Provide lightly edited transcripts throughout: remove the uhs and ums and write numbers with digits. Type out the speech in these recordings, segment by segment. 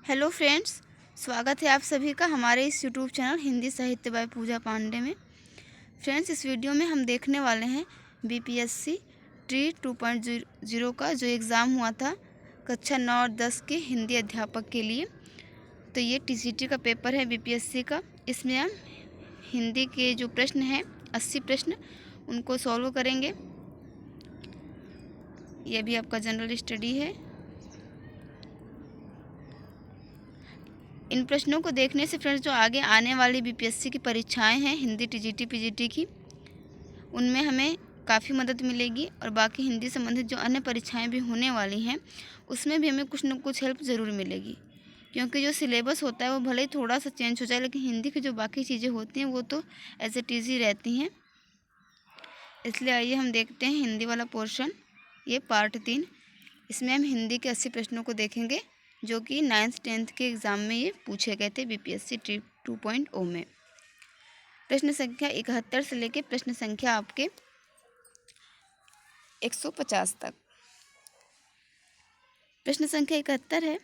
Hello friends, स्वागत है आप सभी का हमारे इस यूट्यूब चैनल हिंदी साहित्य बाय पूजा पांडे में। फ्रेंड्स, इस वीडियो में हम देखने वाले हैं बीपीएससी ट्री 2.0 का जो एग्ज़ाम हुआ था कक्षा 9 और 10 के हिंदी अध्यापक के लिए। तो ये टीजीटी का पेपर है बीपीएससी का। इसमें हम हिंदी के जो प्रश्न हैं 80 प्रश्न उनको सॉल्व करेंगे। ये भी आपका जनरल स्टडी है। इन प्रश्नों को देखने से फ्रेंड्स जो आगे आने वाली बीपीएससी की परीक्षाएं हैं हिंदी टीजीटी पीजीटी की, उनमें हमें काफ़ी मदद मिलेगी और बाकी हिंदी संबंधित जो अन्य परीक्षाएं भी होने वाली हैं उसमें भी हमें कुछ न कुछ हेल्प ज़रूर मिलेगी। क्योंकि जो सिलेबस होता है वो भले ही थोड़ा सा चेंज हो जाए, लेकिन हिंदी की जो बाकी चीज़ें होती हैं वो तो एज इट इज़ ही रहती हैं। इसलिए आइए हम देखते हैं हिंदी वाला पोर्शन, ये पार्ट 3। इसमें हम हिंदी के 80 प्रश्नों को देखेंगे जो कि 9th 10th के एग्ज़ाम में ये पूछे गए थे बीपीएससी ट्री 2.0 में। प्रश्न संख्या 71 से लेकर प्रश्न संख्या आपके 150 तक। प्रश्न संख्या 71 है,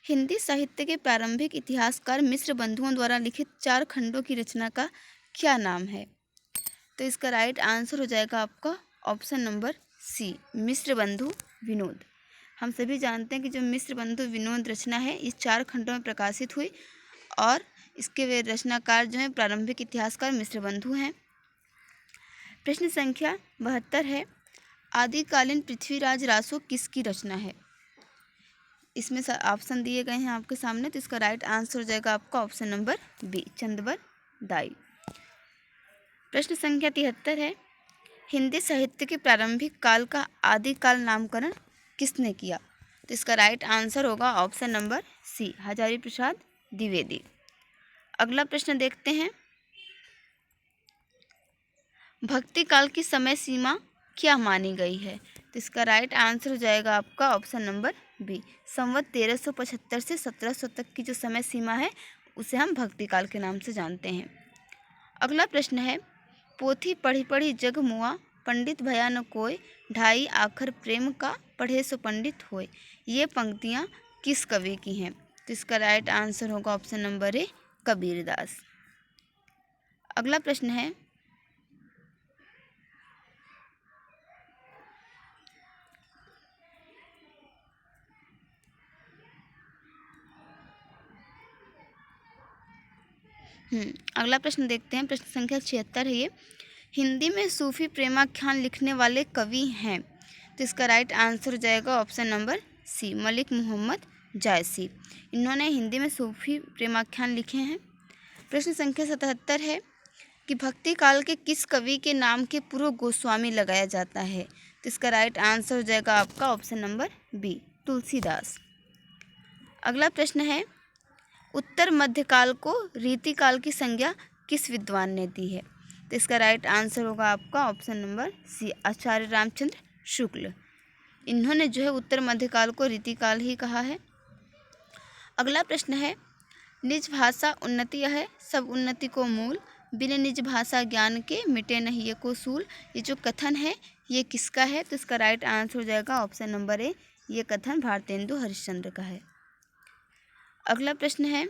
हिंदी साहित्य के प्रारंभिक इतिहासकार मिश्र बंधुओं द्वारा लिखित 4 खंडों की रचना का क्या नाम है? तो इसका राइट आंसर हो जाएगा आपका ऑप्शन नंबर सी, मिश्र बंधु विनोद। हम सभी जानते हैं कि जो मिश्र बंधु विनोद रचना है इस 4 खंडों में प्रकाशित हुई और इसके वे रचनाकार जो हैं प्रारंभिक इतिहासकार मिश्र बंधु हैं। प्रश्न संख्या 72 है, आदिकालीन पृथ्वीराज रासो किसकी रचना है? इसमें ऑप्शन दिए गए हैं आपके सामने, तो इसका राइट आंसर हो जाएगा आपका ऑप्शन नंबर बी, चंदबर दाई। प्रश्न संख्या 73 है, हिंदी साहित्य के प्रारंभिक काल का आदिकाल नामकरण किसने किया? तो इसका राइट आंसर होगा ऑप्शन नंबर सी, हजारी प्रसाद द्विवेदी। अगला प्रश्न देखते हैं, भक्ति काल की समय सीमा क्या मानी गई है? तो इसका राइट आंसर हो जाएगा आपका ऑप्शन नंबर बी, संवत 1375 से 1700 तक की जो समय सीमा है उसे हम भक्ति काल के नाम से जानते हैं। अगला प्रश्न है, पोथी पढ़ी पढ़ी जग मुआ, पंडित भया न कोय, ढाई आखर प्रेम का, पढ़े सो पंडित होय। ये पंक्तियाँ किस कवि की हैं? तो इसका राइट आंसर होगा ऑप्शन नंबर ए, कबीरदास। अगला प्रश्न है, अगला प्रश्न देखते हैं। प्रश्न संख्या 76 है, ये हिंदी में सूफी प्रेमाख्यान लिखने वाले कवि हैं? तो इसका राइट आंसर हो जाएगा option number C, Malik Mohammad Jayasi. इन्होंने हिंदी में सूफी प्रेमाख्यान लिखे हैं। प्रश्न संख्या 77 है कि भक्ति काल के किस कवि के नाम के पूर्व गोस्वामी लगाया जाता है? तो इसका राइट आंसर हो जाएगा आपका ऑप्शन नंबर बी, तुलसीदास। अगला प्रश्न है, उत्तर मध्यकाल को रीतिकाल की संज्ञा किस विद्वान ने दी है? तो इसका राइट आंसर होगा आपका ऑप्शन नंबर सी, आचार्य रामचंद्र शुक्ल। इन्होंने जो है उत्तर मध्यकाल को रीतिकाल ही कहा है। अगला प्रश्न है, निज भाषा उन्नति है सब उन्नति को मूल, बिन निज भाषा ज्ञान के मिटे नहीं ये को सूल। ये जो कथन है ये किसका है? तो इसका राइट आंसर हो जाएगा ऑप्शन नंबर ए, ये कथन भारतेंदु हरिश्चंद्र का है। अगला प्रश्न है,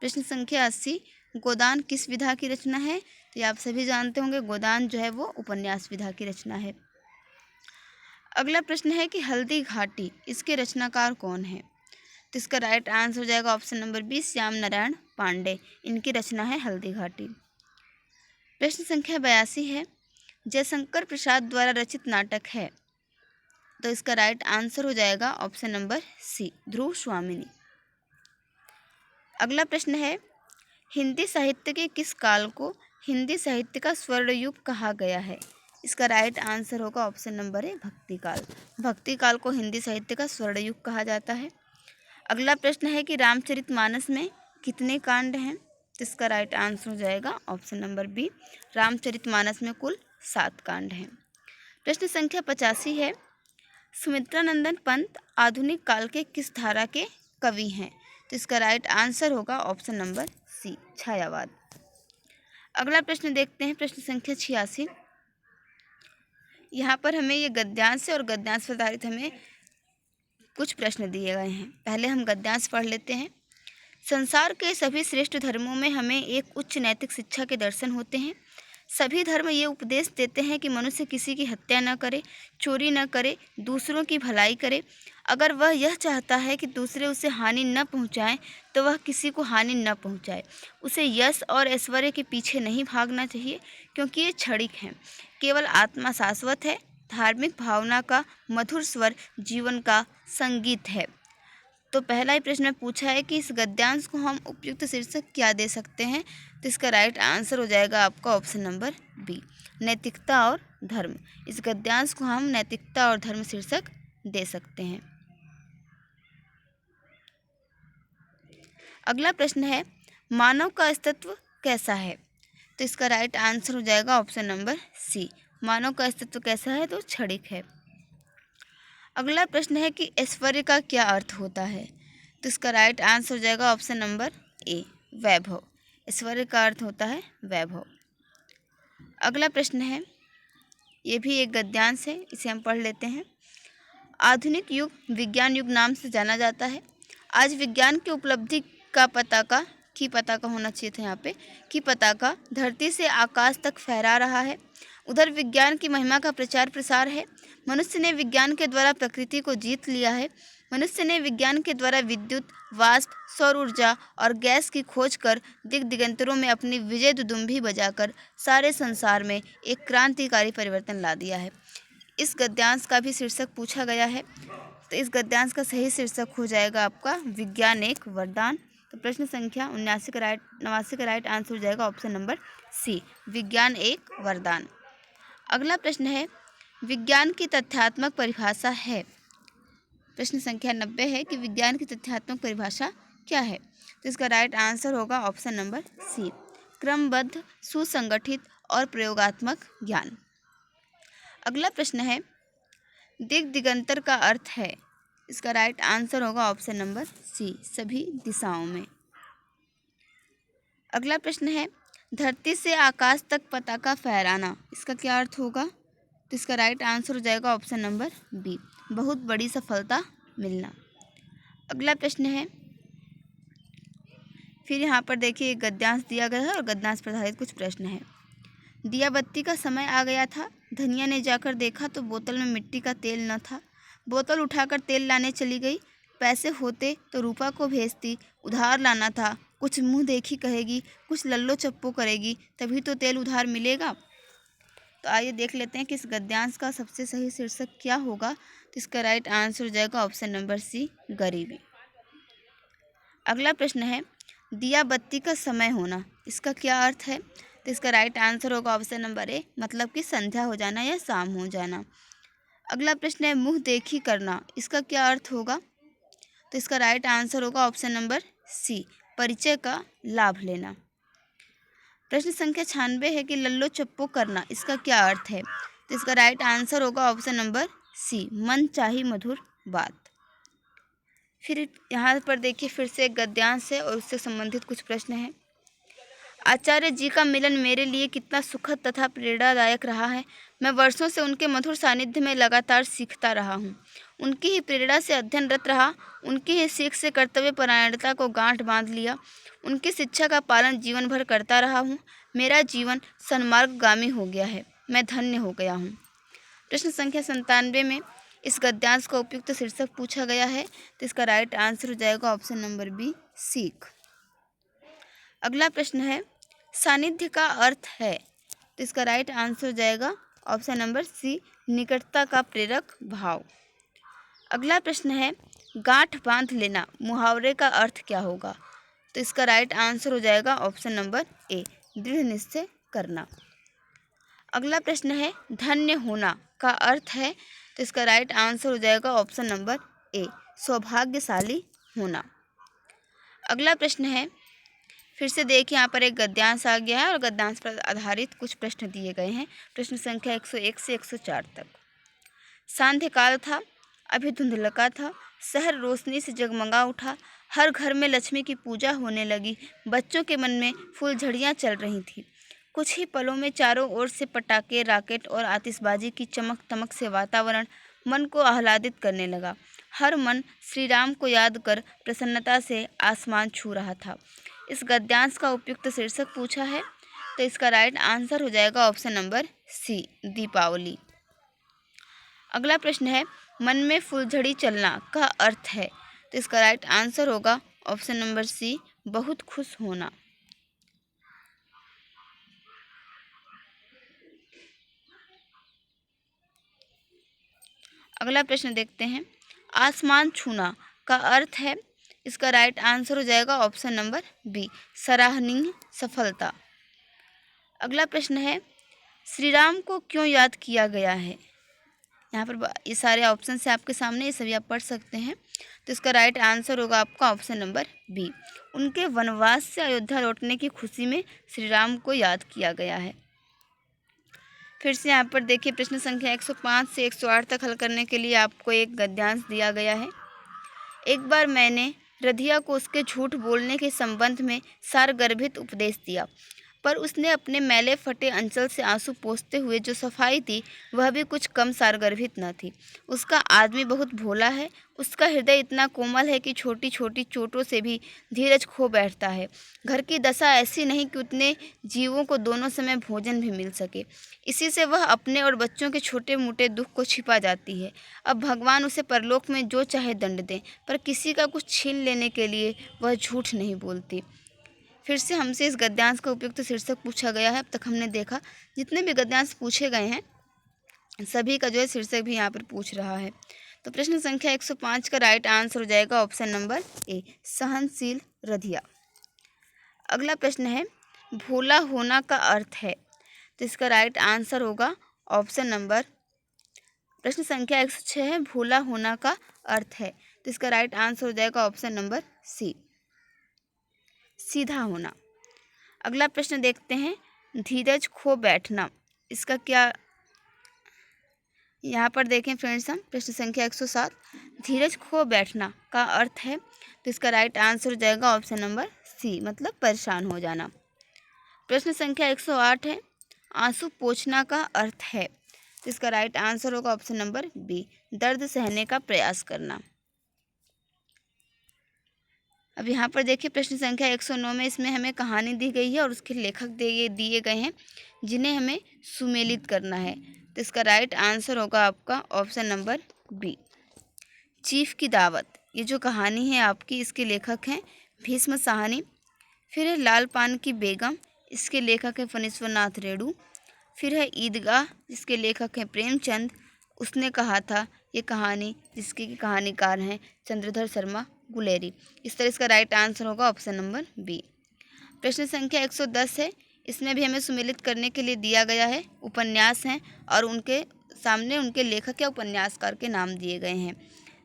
प्रश्न संख्या 80, गोदान किस विधा की रचना है? तो ये आप सभी जानते होंगे, गोदान जो है वो उपन्यास विधा की रचना है। अगला प्रश्न है कि हल्दी घाटी इसके रचनाकार कौन है? तो इसका राइट आंसर हो जाएगा option number B, Shyam Narayan Pandey. इनकी रचना है हल्दी घाटी। प्रश्न संख्या 82 है, जयशंकर प्रसाद द्वारा रचित नाटक है? तो इसका राइट आंसर हो जाएगा ऑप्शन नंबर सी, ध्रुव स्वामिनी। अगला प्रश्न है, हिंदी साहित्य के किस काल को हिंदी साहित्य का स्वर्ण युग कहा गया है? इसका राइट आंसर होगा ऑप्शन नंबर ए, भक्ति काल। भक्ति काल को हिंदी साहित्य का स्वर्ण युग कहा जाता है। अगला प्रश्न है कि रामचरितमानस में कितने कांड हैं? तो इसका राइट आंसर हो जाएगा ऑप्शन नंबर बी, रामचरितमानस में कुल 7 कांड हैं। प्रश्न संख्या 85 है, सुमित्रानंदन पंत आधुनिक काल के किस धारा के कवि हैं? तो इसका राइट आंसर होगा ऑप्शन नंबर सी, छायावाद। अगला प्रश्न देखते हैं, प्रश्न संख्या 86। यहाँ पर हमें ये गद्यांश और गद्यांश पर आधारित हमें कुछ प्रश्न दिए गए हैं। पहले हम गद्यांश पढ़ लेते हैं। संसार के सभी श्रेष्ठ धर्मों में हमें एक उच्च नैतिक शिक्षा के दर्शन होते हैं। सभी धर्म ये उपदेश देते हैं कि मनुष्य किसी की हत्या न करे, चोरी न करे, दूसरों की भलाई करे। अगर वह यह चाहता है कि दूसरे उसे हानि न पहुंचाएं, तो वह किसी को हानि न पहुंचाए। उसे यश और ऐश्वर्य के पीछे नहीं भागना चाहिए, क्योंकि ये क्षणिक हैं। केवल आत्मा शाश्वत है। धार्मिक भावना का मधुर स्वर जीवन का संगीत है। तो पहला ही प्रश्न में पूछा है कि इस गद्यांश को हम उपयुक्त शीर्षक क्या दे सकते हैं। तो इसका राइट आंसर हो जाएगा आपका ऑप्शन नंबर बी, नैतिकता और धर्म। इस गद्यांश को हम नैतिकता और धर्म शीर्षक दे सकते हैं। अगला प्रश्न है, मानव का अस्तित्व कैसा है। तो इसका राइट आंसर हो जाएगा ऑप्शन नंबर सी, मानव का अस्तित्व कैसा है, तो क्षणिक है। अगला प्रश्न है कि ऐश्वर्य का क्या अर्थ होता है। तो इसका राइट आंसर हो जाएगा ऑप्शन नंबर ए, वैभव। ऐश्वर्य का अर्थ होता है वैभव। अगला प्रश्न है, ये भी एक गद्यांश है, इसे हम पढ़ लेते हैं। आधुनिक युग विज्ञान युग नाम से जाना जाता है। आज विज्ञान की उपलब्धि का पताका होना चाहिए था यहाँ पे, कि पताका धरती से आकाश तक फहरा रहा है। उधर विज्ञान की महिमा का प्रचार प्रसार है। मनुष्य ने विज्ञान के द्वारा प्रकृति को जीत लिया है। मनुष्य ने विज्ञान के द्वारा विद्युत, वाष्प, सौर ऊर्जा और गैस की खोज कर दिग दिगंतरों में अपनी विजय दुदुम्भी बजाकर सारे संसार में एक क्रांतिकारी परिवर्तन ला दिया है। इस गद्यांश का भी शीर्षक पूछा गया है। तो इस गद्यांश का सही शीर्षक हो जाएगा आपका विज्ञान एक वरदान। तो प्रश्न संख्या 89 का राइट आंसर हो जाएगा ऑप्शन नंबर सी, विज्ञान एक वरदान। अगला प्रश्न है, विज्ञान की तथ्यात्मक परिभाषा है। प्रश्न संख्या 90 है कि विज्ञान की तथ्यात्मक परिभाषा क्या है। तो इसका राइट आंसर होगा ऑप्शन नंबर सी, क्रमबद्ध, सुसंगठित और प्रयोगात्मक ज्ञान। अगला प्रश्न है, दिग दिगंतर का अर्थ है। इसका राइट आंसर होगा ऑप्शन नंबर सी, सभी दिशाओं में। अगला प्रश्न है, धरती से आकाश तक पताका फहराना, इसका क्या अर्थ होगा। तो इसका राइट आंसर हो जाएगा ऑप्शन नंबर बी, बहुत बड़ी सफलता मिलना। अगला प्रश्न है, फिर यहाँ पर देखिए गद्यांश दिया गया है और गद्यांश पर आधारित कुछ प्रश्न है। दिया बत्ती का समय आ गया था। धनिया ने जाकर देखा तो बोतल में मिट्टी का तेल न था। बोतल उठाकर तेल लाने चली गई। पैसे होते तो रूपा को भेजती, उधार लाना था। कुछ मुंह देखी कहेगी, कुछ लल्लो चप्पो करेगी, तभी तो तेल उधार मिलेगा। तो आइए देख लेते हैं कि इस गद्यांश का सबसे सही शीर्षक क्या होगा। तो इसका राइट आंसर हो जाएगा ऑप्शन नंबर सी, गरीबी। अगला प्रश्न है, दिया बत्ती का समय होना, इसका क्या अर्थ है। तो इसका राइट आंसर होगा ऑप्शन नंबर ए, मतलब कि संध्या हो जाना या शाम हो जाना। अगला प्रश्न है, मुँह देखी करना, इसका क्या अर्थ होगा। तो इसका राइट आंसर होगा ऑप्शन नंबर सी, परिचय का लाभ लेना। प्रश्न संख्या 96 है कि लल्लो चप्पो करना, इसका क्या अर्थ है। तो इसका राइट आंसर होगा ऑप्शन नंबर सी, मन चाही मधुर बात। फिर यहाँ पर देखिए फिर से एक गद्यांश है और उससे संबंधित कुछ प्रश्न हैं। आचार्य जी का मिलन मेरे लिए कितना सुखद तथा प्रेरणादायक रहा है। मैं वर्षों से उनके मधुर सानिध्य में लगातार सीखता रहा हूँ। उनकी ही प्रेरणा से अध्ययनरत रहा। उनकी ही सीख से कर्तव्य परायणता को गांठ बांध लिया। उनकी शिक्षा का पालन जीवन भर करता रहा हूँ। मेरा जीवन सन्मार्गगामी हो गया है। मैं धन्य हो गया हूँ। प्रश्न संख्या 97 में इस गद्यांश का उपयुक्त शीर्षक पूछा गया है। तो इसका राइट आंसर हो जाएगा ऑप्शन नंबर बी, सीख। अगला प्रश्न है, सानिध्य का अर्थ है। तो इसका राइट आंसर हो जाएगा ऑप्शन नंबर सी, निकटता का प्रेरक भाव। अगला प्रश्न है, गांठ बांध लेना, मुहावरे का अर्थ क्या होगा। तो इसका राइट आंसर हो जाएगा ऑप्शन नंबर ए, दृढ़ निश्चय करना। अगला प्रश्न है, धन्य होना का अर्थ है। तो इसका राइट आंसर हो जाएगा ऑप्शन नंबर ए, सौभाग्यशाली होना। अगला प्रश्न है, फिर से देखिए यहाँ पर एक गद्यांश आ गया है और गद्यांश पर आधारित कुछ प्रश्न दिए गए हैं। प्रश्न संख्या 101 से 104 तक। सांध्य काल था, अभी धुंधलका था, शहर रोशनी से जगमगा उठा। हर घर में लक्ष्मी की पूजा होने लगी। बच्चों के मन में फूलझड़ियाँ चल रही थी। कुछ ही पलों में चारों ओर से पटाखे, राकेट और आतिशबाजी की चमक दमक से वातावरण मन को आह्लादित करने लगा। हर मन श्री राम को याद कर प्रसन्नता से आसमान छू रहा था। इस गद्यांश का उपयुक्त शीर्षक पूछा है, तो इसका राइट आंसर हो जाएगा ऑप्शन नंबर सी, दीपावली। अगला प्रश्न है, मन में फुलझड़ी चलना का अर्थ है, तो इसका राइट आंसर होगा ऑप्शन नंबर सी, बहुत खुश होना। अगला प्रश्न देखते हैं, आसमान छूना का अर्थ है, इसका राइट आंसर हो जाएगा ऑप्शन नंबर बी, सराहनीय सफलता। अगला प्रश्न है, श्री राम को क्यों याद किया गया है। यहाँ पर ये सारे ऑप्शन है आपके सामने, ये सभी आप पढ़ सकते हैं। तो इसका राइट आंसर होगा आपका ऑप्शन नंबर बी, उनके वनवास से अयोध्या लौटने की खुशी में श्री राम को याद किया गया है। फिर से यहाँ पर देखिए, प्रश्न संख्या 105 से 108 तक हल करने के लिए आपको एक गद्यांश दिया गया है। एक बार मैंने रधिया को उसके झूठ बोलने के संबंध में सारगर्भित उपदेश दिया, पर उसने अपने मैले फटे अंचल से आंसू पोंछते हुए जो सफाई दी वह भी कुछ कम सारगर्भित न थी। उसका आदमी बहुत भोला है, उसका हृदय इतना कोमल है कि छोटी छोटी चोटों से भी धीरज खो बैठता है। घर की दशा ऐसी नहीं कि उतने जीवों को दोनों समय भोजन भी मिल सके, इसी से वह अपने और बच्चों के छोटे मोटे दुख को छिपा जाती है। अब भगवान उसे परलोक में जो चाहे दंड दें, पर किसी का कुछ छीन लेने के लिए वह झूठ नहीं बोलती। फिर से हमसे इस गद्यांश का उपयुक्त शीर्षक पूछा गया है। अब तक हमने देखा जितने भी गद्यांश पूछे गए हैं सभी का जो है शीर्षक भी यहाँ पर पूछ रहा है। तो प्रश्न संख्या 105 का राइट आंसर हो जाएगा ऑप्शन नंबर ए, सहनशील रधिया। अगला प्रश्न है, भोला होना का अर्थ है, तो इसका राइट आंसर होगा ऑप्शन नंबर, प्रश्न संख्या 106 है, भोला होना का अर्थ है, तो इसका राइट आंसर हो जाएगा ऑप्शन नंबर सी, सीधा होना। अगला प्रश्न देखते हैं, धीरज खो बैठना, इसका क्या, यहाँ पर देखें फ्रेंड्स हम प्रश्न संख्या 107, धीरज खो बैठना का अर्थ है, तो इसका राइट आंसर हो जाएगा ऑप्शन नंबर सी, मतलब परेशान हो जाना। प्रश्न संख्या 108 है, आंसू पोंछना का अर्थ है, तो इसका राइट आंसर होगा ऑप्शन नंबर बी, दर्द सहने का प्रयास करना। अब यहाँ पर देखिए प्रश्न संख्या 109 में इसमें हमें कहानी दी गई है और उसके लेखक दिए गए हैं जिन्हें हमें सुमेलित करना है, तो इसका राइट आंसर होगा आपका ऑप्शन नंबर बी, चीफ की दावत। ये जो कहानी है आपकी, इसके लेखक हैं भीष्म साहनी। फिर है लाल पान की बेगम, इसके लेखक हैं फणीश्वर नाथ रेणु। फिर है ईदगाह, जिसके लेखक हैं प्रेमचंद, उसने कहा था ये कहानी, जिसके कहानीकार हैं चंद्रधर शर्मा गुलेरी। इस तरह इसका राइट आंसर होगा ऑप्शन नंबर बी। प्रश्न संख्या 110 है, इसमें भी हमें सुमेलित करने के लिए दिया गया है, उपन्यास हैं और उनके सामने उनके लेखक या उपन्यासकार के नाम दिए गए हैं,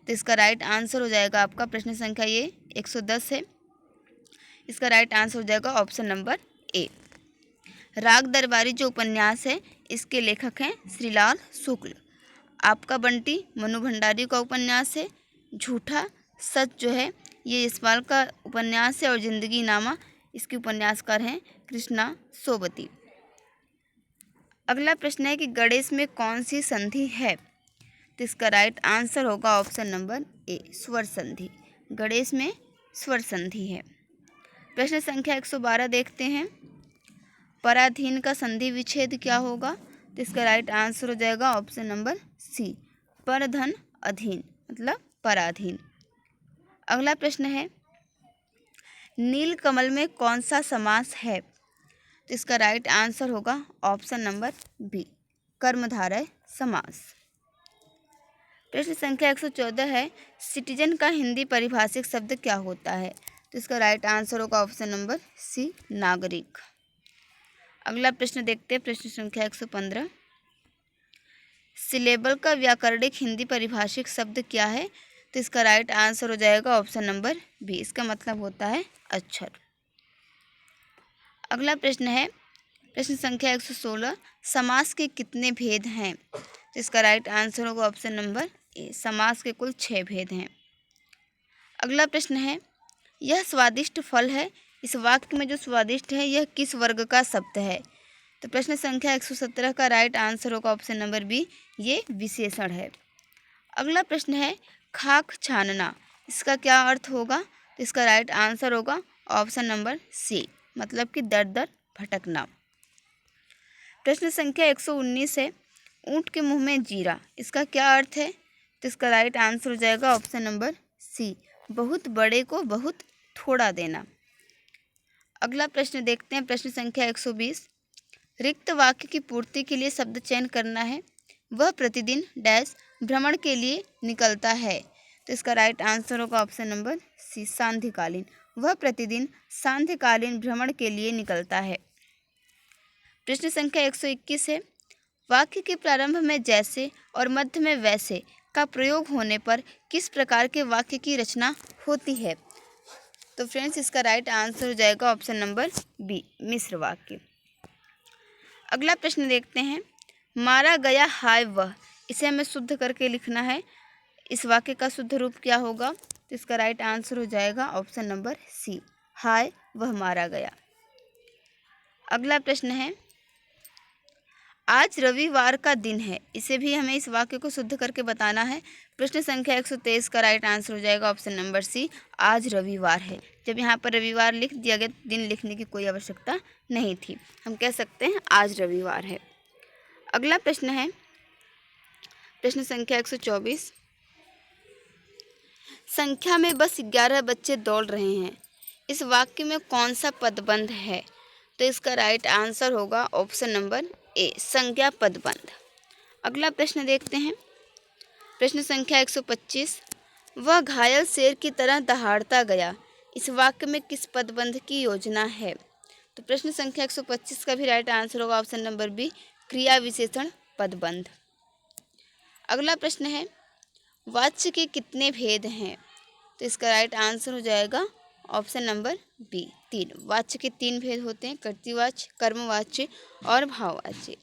तो इसका राइट आंसर हो जाएगा आपका, प्रश्न संख्या ये 110 है, इसका राइट आंसर हो जाएगा ऑप्शन नंबर ए। राग दरबारी जो उपन्यास है, इसके लेखक हैं श्रीलाल शुक्ल। आपका बंटी मनु भंडारी का उपन्यास है। झूठा सच जो है ये यशपाल का उपन्यास है और जिंदगी नामा इसके उपन्यासकार हैं कृष्णा सोबती। अगला प्रश्न है कि गणेश में कौन सी संधि है, तो इसका राइट आंसर होगा ऑप्शन नंबर ए, स्वर संधि। गणेश में स्वर संधि है। प्रश्न संख्या 112 देखते हैं, पराधीन का संधि विच्छेद क्या होगा, तो इसका राइट आंसर हो जाएगा ऑप्शन नंबर सी, परधन अधीन, मतलब पराधीन। अगला प्रश्न है, नील कमल में कौन सा समास है, तो इसका राइट आंसर होगा ऑप्शन नंबर बी, कर्मधारय समास। प्रश्न संख्या 114 है, सिटीजन का हिंदी पारिभाषिक शब्द क्या होता है, तो इसका राइट आंसर होगा ऑप्शन नंबर सी, नागरिक। अगला प्रश्न देखते हैं, प्रश्न संख्या 115, सिलेबल का व्याकरणिक हिंदी पारिभाषिक शब्द क्या है, तो इसका राइट आंसर हो जाएगा ऑप्शन नंबर बी, इसका मतलब होता है अक्षर। अगला प्रश्न है, प्रश्न संख्या 116, समास के कितने भेद हैं, तो इसका राइट आंसर होगा ऑप्शन नंबर ए, समास के कुल 6 भेद हैं। अगला प्रश्न है, यह स्वादिष्ट फल है, इस वाक्य में जो स्वादिष्ट है यह किस वर्ग का शब्द है, तो प्रश्न संख्या 117 का राइट आंसर होगा ऑप्शन नंबर बी, ये विशेषण है। अगला प्रश्न है, खाक छानना, इसका क्या अर्थ होगा? तो इसका राइट आंसर होगा ऑप्शन नंबर सी, मतलब कि दर दर भटकना। प्रश्न संख्या 119 है, ऊँट के मुंह में जीरा, इसका क्या अर्थ है? तो इसका राइट आंसर हो जाएगा ऑप्शन नंबर सी, बहुत बड़े को बहुत थोड़ा देना। अगला प्रश्न देखते हैं, प्रश्न संख्या 120, रिक्त वाक्य की पूर्ति के लिए शब्द चयन करना है। वह प्रतिदिन डैश भ्रमण के लिए निकलता है, तो इसका राइट आंसर होगा ऑप्शन नंबर सी, सांध्यकालीन। वह प्रतिदिन सांध्यकालीन भ्रमण के लिए निकलता है। प्रश्न संख्या 121 है, वाक्य के प्रारंभ में जैसे और मध्य में वैसे का प्रयोग होने पर किस प्रकार के वाक्य की रचना होती है? तो फ्रेंड्स इसका राइट आंसर हो जाएगा ऑप्शन नंबर बी, मिश्र वाक्य। अगला प्रश्न देखते हैं, मारा गया हाय वह, इसे हमें शुद्ध करके लिखना है। इस वाक्य का शुद्ध रूप क्या होगा? तो इसका राइट आंसर हो जाएगा ऑप्शन नंबर सी, हाय वह मारा गया। अगला प्रश्न है, आज रविवार का दिन है, इसे भी हमें इस वाक्य को शुद्ध करके बताना है। प्रश्न संख्या 123 का राइट आंसर हो जाएगा ऑप्शन नंबर सी, आज रविवार है। जब यहाँ पर रविवार लिख दिया गया, दिन लिखने की कोई आवश्यकता नहीं थी, हम कह सकते हैं आज रविवार है। अगला प्रश्न है, प्रश्न संख्या 124, संख्या में बस 11 बच्चे दौड़ रहे हैं, इस वाक्य में कौन सा पदबंध है? तो इसका राइट आंसर होगा ऑप्शन नंबर ए, संज्ञा पदबंध। अगला प्रश्न देखते हैं, प्रश्न संख्या 125, वह घायल शेर की तरह दहाड़ता गया, इस वाक्य में किस पदबंध की योजना है? तो प्रश्न संख्या 125 का भी राइट आंसर होगा ऑप्शन नंबर बी, क्रिया विशेषण पदबंध। अगला प्रश्न है, वाच्य के कितने भेद हैं? तो इसका राइट आंसर हो जाएगा ऑप्शन नंबर बी, 3। वाच्य के 3 भेद होते हैं, कर्तृवाच्य, कर्मवाच्य और भाववाच्य।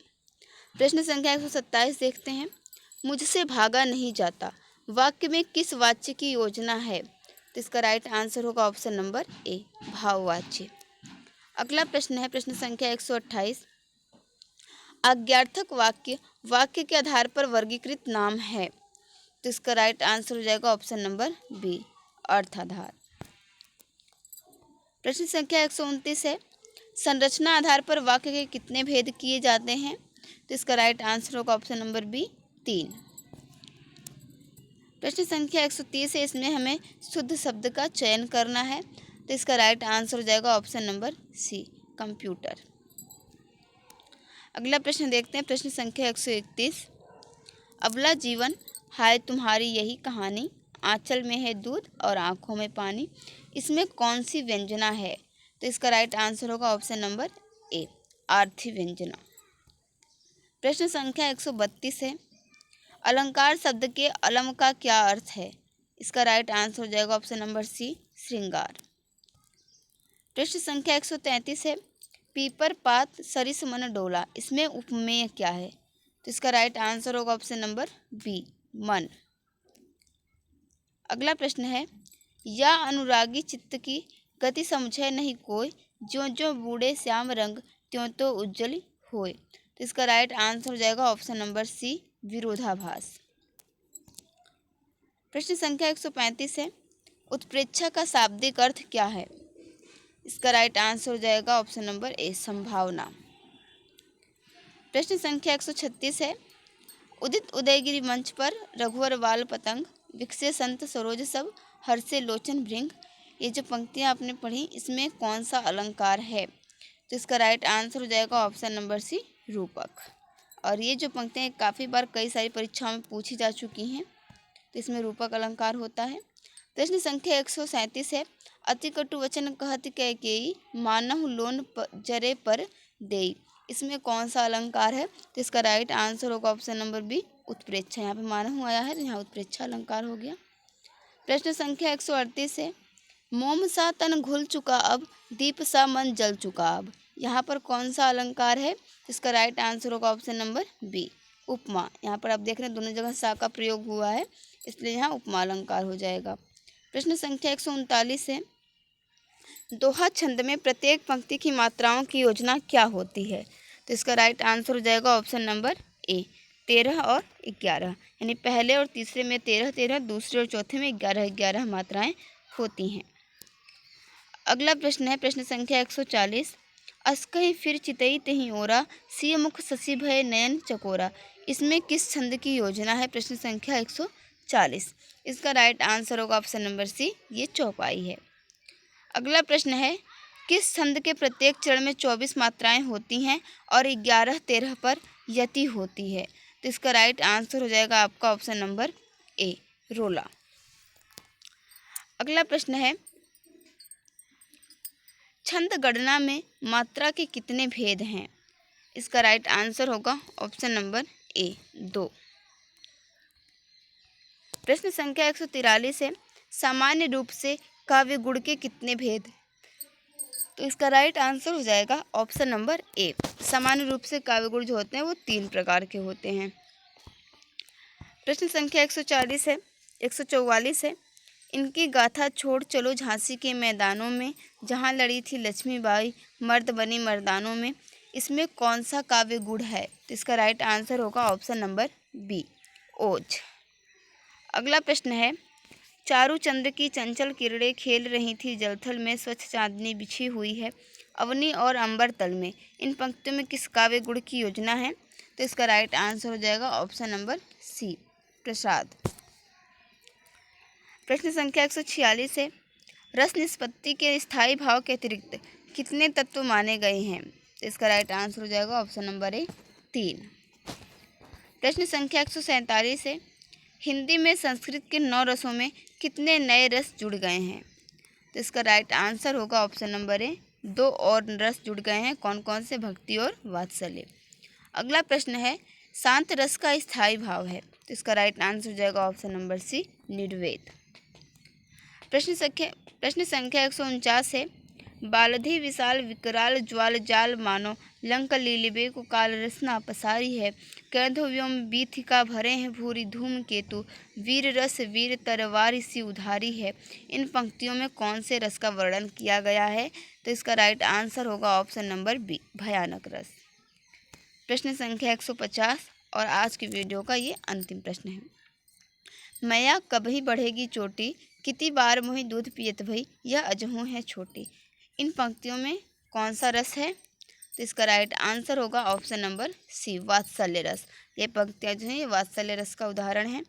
प्रश्न संख्या 127 देखते हैं, मुझसे भागा नहीं जाता, वाक्य में किस वाच्य की योजना है? तो इसका राइट आंसर होगा ऑप्शन नंबर ए, भाववाच्य। अगला प्रश्न है, प्रश्न संख्या 128, आज्ञार्थक वाक्य वाक्य के आधार पर वर्गीकृत नाम है, तो इसका राइट आंसर हो जाएगा ऑप्शन नंबर बी, अर्थाधार। प्रश्न संख्या 129 है, संरचना आधार पर वाक्य के कितने भेद किए जाते हैं? तो इसका राइट आंसर होगा ऑप्शन नंबर बी, 3। प्रश्न संख्या 130 है, इसमें हमें शुद्ध शब्द का चयन करना है, तो इसका राइट आंसर हो जाएगा ऑप्शन नंबर सी, कंप्यूटर। अगला प्रश्न देखते हैं, प्रश्न संख्या 131, अबला जीवन हाय तुम्हारी यही कहानी, आंचल में है दूध और आँखों में पानी, इसमें कौन सी व्यंजना है? तो इसका राइट आंसर होगा ऑप्शन नंबर ए, आर्थी व्यंजना। प्रश्न संख्या 132 है, अलंकार शब्द के अलम का क्या अर्थ है? इसका राइट आंसर हो जाएगा ऑप्शन नंबर सी, श्रृंगार। प्रश्न संख्या 133 है, पीपर पात सरिस मन डोला, इसमें उपमेय क्या है? तो इसका राइट आंसर होगा ऑप्शन नंबर बी, मन। अगला प्रश्न है, या अनुरागी चित्त की गति समझे नहीं कोई, ज्यों ज्यों बूढ़े श्याम रंग त्यों तो उज्जवल होए, तो इसका राइट आंसर हो जाएगा ऑप्शन नंबर सी, विरोधाभास। प्रश्न संख्या 135 है, उत्प्रेक्षा का शाब्दिक अर्थ क्या है? इसका राइट आंसर हो जाएगा ऑप्शन नंबर ए, संभावना। प्रश्न संख्या 136 है, उदित उदयगिरी मंच पर रघुवर वाल पतंग, विकसे संत सरोज सब, हर्षे लोचन भृंग, ये जो पंक्तियाँ आपने पढ़ी, इसमें कौन सा अलंकार है? तो इसका राइट आंसर हो जाएगा ऑप्शन नंबर सी, रूपक। और ये जो पंक्तियाँ काफ़ी बार कई सारी परीक्षाओं में पूछी जा चुकी हैं, तो इसमें रूपक अलंकार होता है। प्रश्न संख्या 137 है, अति कटु वचन कहत कैकेयी, मानहु लोन जरे पर देई, इसमें कौन सा अलंकार है? तो इसका राइट आंसर होगा ऑप्शन नंबर बी, उत्प्रेक्षा। यहाँ पे मानहु आया है, यहाँ उत्प्रेक्षा अलंकार हो गया। प्रश्न संख्या 138 है, मोम सा तन घुल चुका अब, दीप सा मन जल चुका अब, यहाँ पर कौन सा अलंकार है? इसका राइट आंसर होगा ऑप्शन नंबर बी, उपमा। यहाँ पर आप देख रहे हैं दोनों जगह सा का प्रयोग हुआ है, इसलिए यहाँ उपमा अलंकार हो जाएगा। प्रश्न संख्या 139 है, दोहा छंद में प्रत्येक पंक्ति की मात्राओं की योजना क्या होती है? तो इसका राइट आंसर हो जाएगा ऑप्शन नंबर ए, 13 और 11, यानी पहले और तीसरे में 13-13, दूसरे और चौथे में 11-11 मात्राएं होती हैं। अगला प्रश्न है प्रश्न संख्या 140। अस कहीं फिर चितई तहीं ओरा, सिय मुख शशि भय नयन चकोरा। इसमें किस छंद की योजना है? प्रश्न संख्या 140। इसका राइट आंसर होगा ऑप्शन नंबर सी, ये चौपाई है। अगला प्रश्न है किस छंद के प्रत्येक चरण में 24 मात्राएं होती हैं और 11-13 पर यति होती है? तो इसका राइट आंसर हो जाएगा आपका ऑप्शन नंबर ए, रोला। अगला प्रश्न है छंद गणना में मात्रा के कितने भेद हैं? इसका राइट आंसर होगा ऑप्शन नंबर ए, 2। प्रश्न संख्या 143 है सामान्य रूप से काव्य गुण के कितने भेद? तो इसका राइट आंसर हो जाएगा ऑप्शन नंबर ए, सामान्य रूप से काव्य गुण जो होते हैं वो 3 प्रकार के होते हैं। प्रश्न संख्या 144 है इनकी गाथा छोड़ चलो झांसी के मैदानों में, जहां लड़ी थी लक्ष्मीबाई मर्द बनी मर्दानों में। इसमें कौन सा काव्य गुण है? तो इसका राइट आंसर होगा ऑप्शन नंबर बी, ओज। अगला प्रश्न है चारू चंद्र की चंचल किरणें खेल रही थी जलथल में, स्वच्छ चांदनी बिछी हुई है अवनी और अंबर तल में। इन पंक्तियों में किस काव्य गुण की योजना है? तो इसका राइट आंसर हो जाएगा ऑप्शन नंबर सी, प्रसाद। प्रश्न संख्या 146 है रस निष्पत्ति के स्थायी भाव के अतिरिक्त कितने तत्व माने गए हैं? तो इसका राइट आंसर हो जाएगा ऑप्शन नंबर ए, 3। प्रश्न संख्या 147 है हिंदी में संस्कृत के 9 रसों में कितने नए रस जुड़ गए हैं? तो इसका राइट आंसर होगा ऑप्शन नंबर ए, 2 और रस जुड़ गए हैं। कौन कौन से? भक्ति और वात्सल्य। अगला प्रश्न है शांत रस का स्थायी भाव है। तो इसका राइट आंसर हो जाएगा ऑप्शन नंबर सी, निर्वेद। प्रश्न संख्या 149 है बालधि विशाल विकराल ज्वाल जाल मानो, लंक लीलिबे को काल रसना पसारी है। कैधो व्योम बीथिका भरे हैं भूरी धूम केतु, वीर रस वीर तरवारी सी उधारी है। इन पंक्तियों में कौन से रस का वर्णन किया गया है? तो इसका राइट आंसर होगा ऑप्शन नंबर बी, भयानक रस। प्रश्न संख्या 150 और आज की वीडियो का ये अंतिम प्रश्न है मैया कभी बढ़ेगी चोटी, कितनी बार मोहि दूध पियत भई, यह अजहू है छोटी। इन पंक्तियों में कौन सा रस है? तो इसका राइट आंसर होगा ऑप्शन नंबर सी, वात्सल्य रस। ये पंक्तियाँ जो हैं ये वात्सल्य रस का उदाहरण है।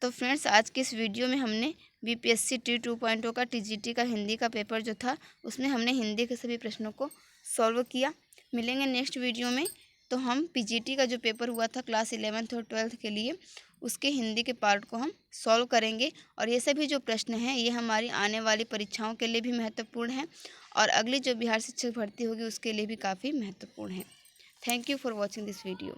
तो फ्रेंड्स आज की इस वीडियो में हमने बीपीएससी टी 2.0 का टीजीटी का हिंदी का पेपर जो था उसमें हमने हिंदी के सभी प्रश्नों को सॉल्व किया। मिलेंगे नेक्स्ट वीडियो में तो हम पीजीटी का जो पेपर हुआ था क्लास 11th और 12th के लिए उसके हिंदी के पार्ट को हम सॉल्व करेंगे। और ये सभी जो प्रश्न हैं ये हमारी आने वाली परीक्षाओं के लिए भी महत्वपूर्ण हैं और अगली जो बिहार शिक्षक भर्ती होगी उसके लिए भी काफ़ी महत्वपूर्ण है। Thank you for watching this video.